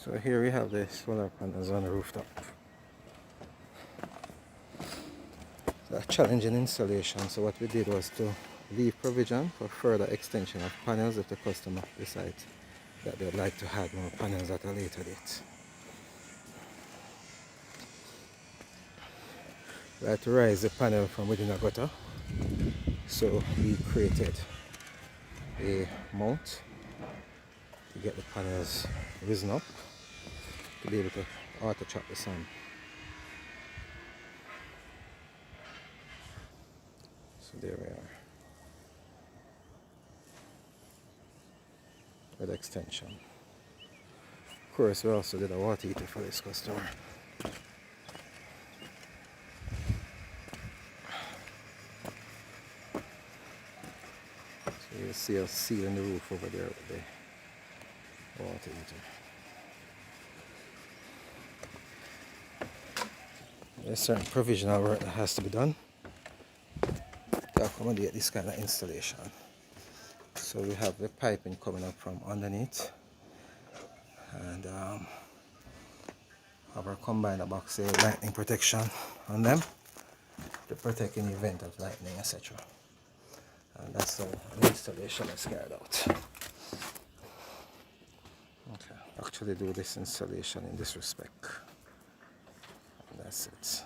So here we have the solar panels on the rooftop. It's a challenging installation, so what we did was to leave provision for further extension of panels if the customer decides that they'd like to add more panels at a later date. We had to raise the panel from within a gutter, so we created a mount to get the panels risen up to be able to auto trap the sun. So there we are with extension. Of course, we also did a water heater for this customer. So you see us sealing the roof over there with the water heater. There's certain provisional work that has to be done to accommodate this kind of installation. So we have the piping coming up from underneath, and have our combiner box here, lightning protection on them to protect in the event of lightning, etc. And that's how the installation is carried out. Okay, actually do this installation in this respect. And that's it.